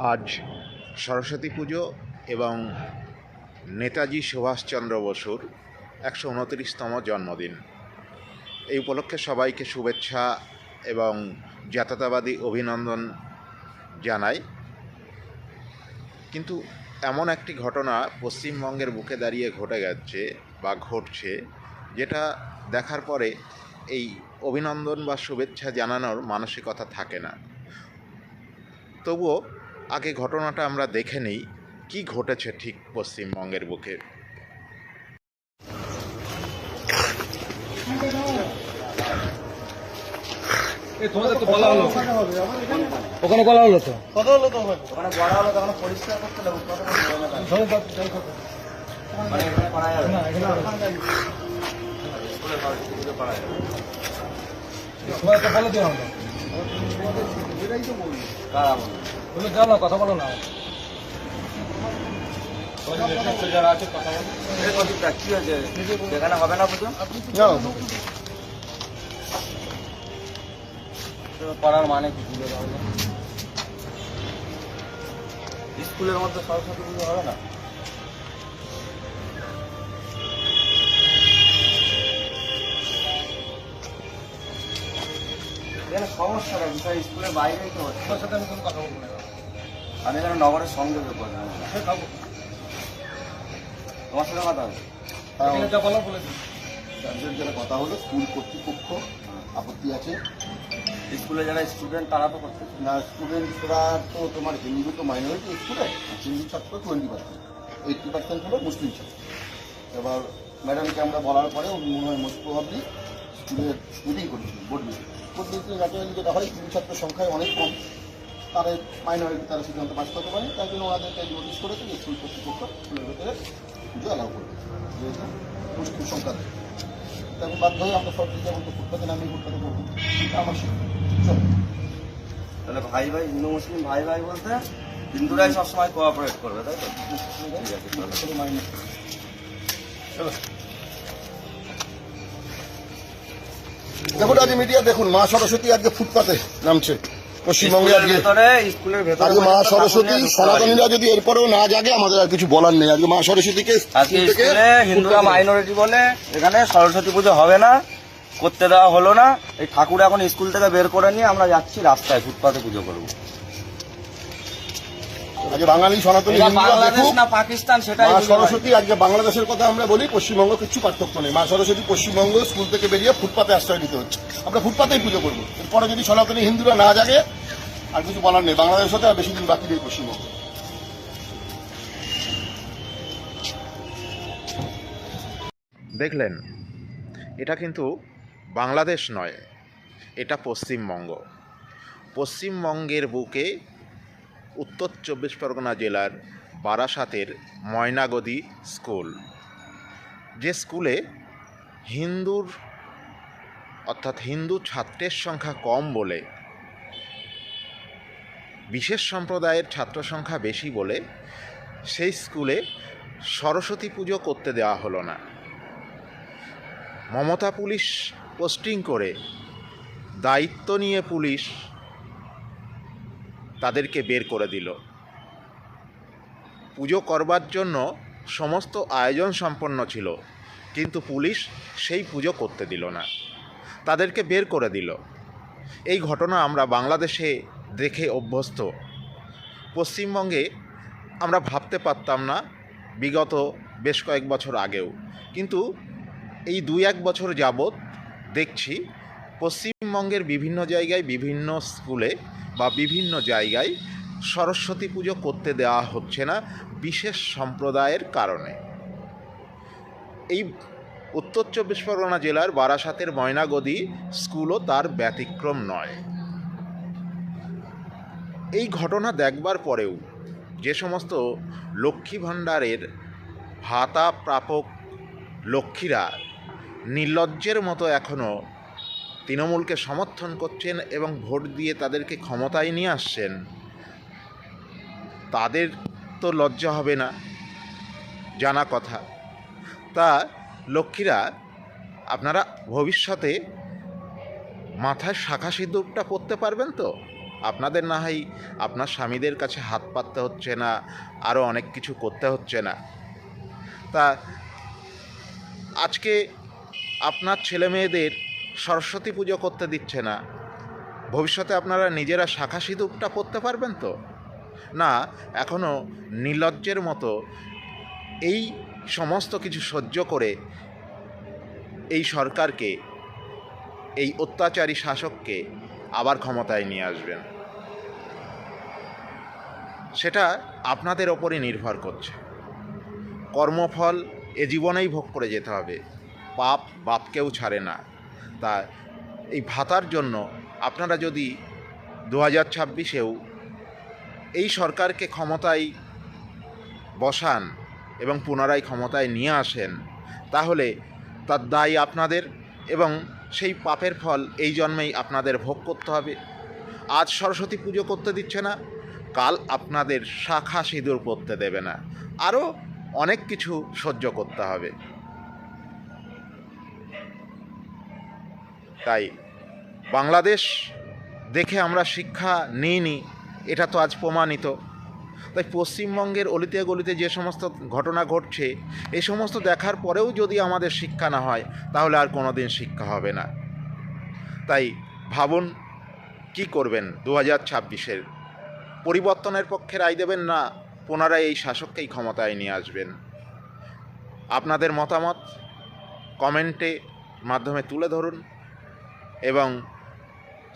আজ সরস্বতী পুজো এবং নেতাজি সুভাষচন্দ্র বসুর ১২৯তম জন্মদিন। এই উপলক্ষে সবাইকে শুভেচ্ছা এবং জাতীয়তাবাদী অভিনন্দন জানাই। কিন্তু এমন একটি ঘটনা পশ্চিমবঙ্গের বুকে দাঁড়িয়ে ঘটে গেছে বা ঘটছে, যেটা দেখার পরে এই অভিনন্দন বা শুভেচ্ছা জানানোর মানসিকতা থাকে না। তবুও আগে ঘটনাটা আমরা দেখে নিই, কী ঘটেছে ঠিক পশ্চিমবঙ্গের বুকে। তোমাদের তো বলা হলো, ওখানে বলা হলো তো, কথা হলো তো ওখানে বলা হলো তখন পরিষ্কার করতে লাগবে। মানে এখানে করা যাবে না, এখানে স্কুলের পুজো করা যাবে। তোমাদের তো বলে দিও আমরা, এটাই তো বলি কারা বলে যাও না, কথা বলো না। যারা আছে কথা বলো। কি আছে এখানে হবে না পুজো করার মানে কি? পুজো হবে স্কুলের মধ্যে সরস্বতী পুজো হবে না? এখানে সমস্যাটা বিষয় স্কুলের বাইরেই তো হচ্ছে। তোমার সাথে আমি কোনো কথা বলবো না। আমি এখানে নগরের সংযোগে করলাম, খাবো, তোমার সাথে কথা হবে। এখানে যা বলো বলে দিই। যাদের যারা কথা হলো স্কুল কর্তৃপক্ষ আপত্তি আছে স্কুলে যারা স্টুডেন্ট তারা তো করতে না, স্টুডেন্টরা তো তোমার হিন্দু তো মাইনরিটি স্কুলে, হিন্দু ছাত্র 20%, 80% হলো মুসলিম ছাত্র। এবার ম্যাডামকে আমরা বলার পরে মনে হয় মোস্ট প্রবাবলি স্কুলের মিটিং করেছিল, বোর্ড মিটিং ন্যাচারালি যেটা হয় হিন্দু ছাত্রের সংখ্যায় অনেক কম, তাদের মাইনরিটি তারা সিদ্ধান্ত পাস করতে পারে, তাই জন্য ওনাদেরকে নোটিশ করেছে যে স্কুল কর্তৃপক্ষ স্কুলের ভেতরে পুজো অ্যালাউ করবে, যেহেতু মুসলিম সংখ্যা দেয়। তখন বাধ্য হয়ে আমরা সব দিকে যেমন ফুটপাতে নামি ফুটপাতে করবো, আমার চলো। তাহলে ভাই ভাই হিন্দু মুসলিম ভাই ভাই বলতে হিন্দুরাই সবসময় কোঅপারেট করবে, তাই তো? দেখুন আজকে মিডিয়া দেখুন, মা সরস্বতী আজকে ফুটপাতে নামছে পশ্চিমবঙ্গে। আজকে স্কুলের ভেতরে আজকে মা সরস্বতী, সনাতনীরা যদি এরপরেও না জাগে আমাদের আর কিছু বলার নেই। আজকে মা সরস্বতীকে আজকে স্কুলে হিন্দুরা মাইনরিটি বলে এখানে সরস্বতী পুজো হবে না, করতে দেওয়া হলো না। এই ঠাকুর এখন স্কুল থেকে বের করে নিয়ে আমরা যাচ্ছি রাস্তায় ফুটপাতে পুজো করবো। আজকে বাঙালি সনাতনী হিন্দুরা বাংলাদেশ দেখুক না পাকিস্তান সেটাই মা বুঝতে পারি। সরস্বতী। আজকে বাংলাদেশের কথা আমরা বলি, পশ্চিমবঙ্গ কিছু পার্থক্য নেই। মা সরস্বতী পশ্চিমবঙ্গ স্কুল থেকে বেরিয়ে ফুটপাতে আশ্রয় দিতে হচ্ছে, আমরা ফুটপাতেই পুজো করবো। এরপরে যদি সনাতনী হিন্দুরা না জাগে আর কিছু বলার নেই। বাংলাদেশের সাথে আর বেশি দিন বাকি নেই পশ্চিমবঙ্গ। দেখলেন, এটা কিন্তু বাংলাদেশ নয়, এটা পশ্চিমবঙ্গ। পশ্চিমবঙ্গের বুকে উত্তর ২৪ পরগনা জেলার বারাসাতের ময়নাগদি স্কুল, যে স্কুলে হিন্দুর অর্থাৎ হিন্দু ছাত্রের সংখ্যা কম বলে, বিশেষ সম্প্রদায়ের ছাত্র সংখ্যা বেশি বলে সেই স্কুলে সরস্বতী পুজো করতে দেওয়া হলো না। মমতা পুলিশ পোস্টিং করে দায়িত্ব নিয়ে পুলিশ তাদেরকে বের করে দিল। পুজো করবার জন্য সমস্ত আয়োজন সম্পন্ন ছিল, কিন্তু পুলিশ সেই পুজো করতে দিল না, তাদেরকে বের করে দিল। এই ঘটনা আমরা বাংলাদেশে দেখে অভ্যস্ত। পশ্চিমবঙ্গে আমরা ভাবতে পারতাম না বিগত বেশ কয়েক বছর আগেও, কিন্তু এই ২-১ বছর যাবৎ দেখছি পশ্চিমবঙ্গের বিভিন্ন জায়গায় বিভিন্ন স্কুলে বা বিভিন্ন জায়গায় সরস্বতী পুজো করতে দেওয়া হচ্ছে না বিশেষ সম্প্রদায়ের কারণে। এই উত্তর ২৪ পরগনা জেলার বারাসাতের ময়নাগদি স্কুলও তার ব্যতিক্রম নয়। এই ঘটনা দেখবার পরেও যে সমস্ত লক্ষ্মী ভাণ্ডারের ভাতা প্রাপক লক্ষ্মীরা নির্লজ্জের মতো এখনও তৃণমূলকে সমর্থন করছেন এবং ভোট দিয়ে তাদেরকে ক্ষমতায় নিয়ে আসছেন, তাদের তো লজ্জা হবে না, জানা কথা। তা লক্ষ্মীরা, আপনারা ভবিষ্যতে মাথায় শাঁখা সিঁদুরটা পরতে পারবেন তো? আপনাদের না হয় আপনার স্বামীদের কাছে হাত পাততে হচ্ছে না, আরও অনেক কিছু করতে হচ্ছে না। তা আজকে আপনার ছেলে মেয়েদের সরস্বতী পুজো করতে দিচ্ছে না, ভবিষ্যতে আপনারা নিজেরা শাখা সিঁদুরটা পরতে পারবেন তো? না, এখনও নির্লজ্জের মতো এই সমস্ত কিছু সহ্য করে এই সরকারকে, এই অত্যাচারী শাসককে আবার ক্ষমতায় নিয়ে আসবেন। সেটা আপনাদের ওপরই নির্ভর করছে। কর্মফল এ জীবনেই ভোগ করে যেতে হবে, পাপ বাপকেও ছাড়ে না। তা এই ভাতার জন্য আপনারা যদি 2026-এও এই সরকারকে ক্ষমতায় বসান এবং পুনরায় ক্ষমতায় নিয়ে আসেন, তাহলে তার দায় আপনাদের এবং সেই পাপের ফল এই জন্মেই আপনাদের ভোগ করতে হবে। আজ সরস্বতী পুজো করতে দিচ্ছে না, কাল আপনাদের শাখা সিঁদুর পরতে দেবে না, আরও অনেক কিছু সহ্য করতে হবে। তাই বাংলাদেশ দেখে আমরা শিক্ষা নিইনি, এটা তো আজ প্রমাণিত। তাই পশ্চিমবঙ্গের অলিতে গলিতে যে সমস্ত ঘটনা ঘটছে, এই সমস্ত দেখার পরেও যদি আমাদের শিক্ষা না হয়, তাহলে আর কোনো দিন শিক্ষা হবে না। তাই ভাবুন কি করবেন 2026-এর পরিবর্তনের পক্ষে রায় দেবেন, না পুনরায় এই শাসককেই ক্ষমতায় নিয়ে আসবেন? আপনাদের মতামত কমেন্টে মাধ্যমে তুলে ধরুন এবং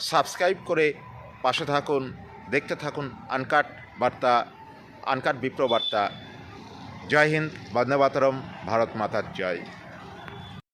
সাবস্ক্রাইব করে পাশে থাকুন, দেখতে থাকুন আনকাট বার্তা, আনকাট বিপ্র বার্তা। জয় হিন্দ, বন্দে মাতরম, ভারত মাতার জয়।